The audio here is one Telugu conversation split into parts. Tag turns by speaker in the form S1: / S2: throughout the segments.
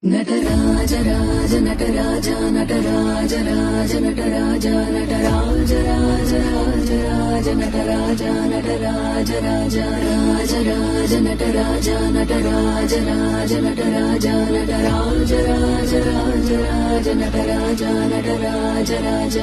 S1: నటరాజ రాజ నటరాజ నటరాజ రాజ నటరాజ నటరాజ రాజ రాజ రాజ నటరాజ నటరాజ రాజ రాజ రాజ నటరాజ నటరాజ రాజ నటరాజ నటరాజ రాజ రాజ రాజ నటరాజ నటరాజ రాజ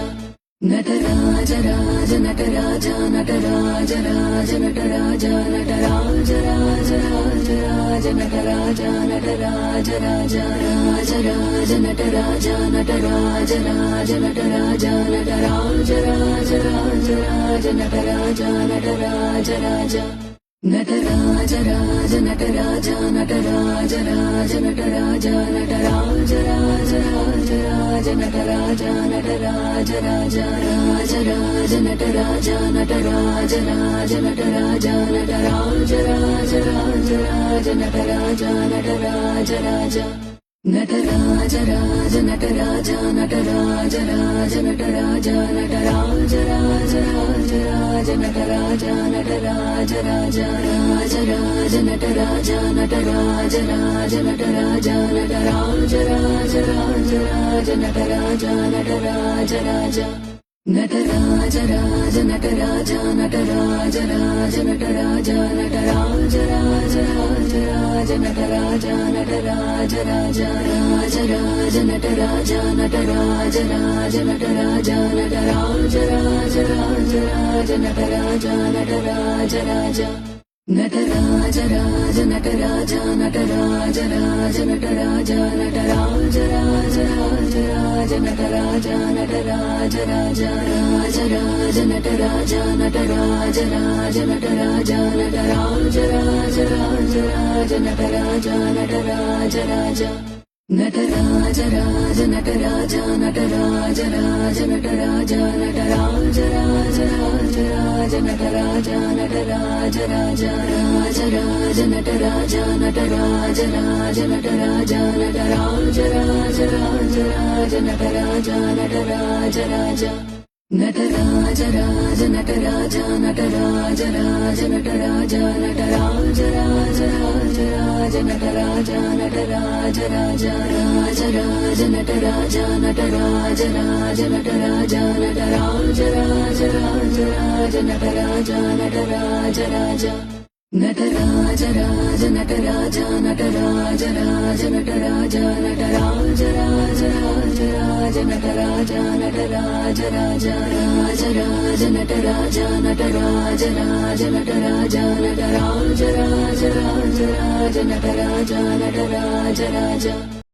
S1: నటరాజ రాజ నటరాజ నటరాజ రాజ నటరాజ నటరాజ రాజ రాజ రాజ నటరాజ నటరాజ రాజ రాజ రాజ నటరాజ నటరాజ రాజ నటరాజ నటరాజ రాజ రాజ రాజ నటరాజ నటరాజ రాజ నటరాజ రాజ నటరాజ నటరాజ రాజ నటరాజ నటరాజ రాజ రాజ రాజ నటరాజ నటరాజ రాజ రాజ రాజ నటరాజ నటరాజ రాజ నటరాజ నటరాజ రాజ రాజ రాజ నటరాజ నటరాజ రాజ నటరాజ రాజ నటరాజ నటరాజ రాజ నటరాజ నటరాజ రాజ రాజ రాజ నటరాజ నటరాజ రాజ రాజ రాజ నటరాజ నటరాజ రాజ నటరాజ నటరాజ రాజ రాజ రాజ నటరాజ నటరాజ రాజ నటరాజ రాజ నటరాజ నటరాజ రాజ నటరాజ నటరాజ రాజ రాజ రాజ నటరాజ నటరాజ రాజ రాజ రాజ నటరాజ నటరాజ రాజ నటరాజ నటరాజ రాజ రాజ రాజ నటరాజ నటరాజ రాజ నటరాజ రాజ నటరాజ నటరాజ రాజ నటరాజ నటరాజ రాజ రాజ రాజ నటరాజ నటరాజ రాజ రాజ రాజ నటరాజ నటరాజ రాజ నటరాజ నటరాజ రాజ రాజ రాజ నటరాజ నటరాజ రాజ నటరాజ రాజ నటరాజ నటరాజ రాజ నటరాజ నటరాజ రాజ రాజ రాజ నటరాజ నటరాజ రాజ రాజ రాజ నటరాజ నటరాజ రాజ నటరాజ నటరాజ రాజ రాజ రాజ నటరాజ నటరాజ రాజ నటరాజ రాజ నటరాజ నటరాజ రాజ నటరాజ నటరాజ రాజ రాజ రాజ నటరాజ నటరాజ రాజ రాజ రాజ నటరాజ నటరాజ రాజ నటరాజ నటరాజ రాజ రాజ రాజ నటరాజ నటరాజ రాజ నటరాజ రాజ నటరాజ నటరాజ రాజ నటరాజ నటరాజ రాజ రాజ రాజ నటరాజ నటరాజ రాజ రాజ రాజ నటరాజ నటరాజ రాజ నటరాజ నటరాజ రాజ రాజ రాజ నటరాజ నటరాజ రాజ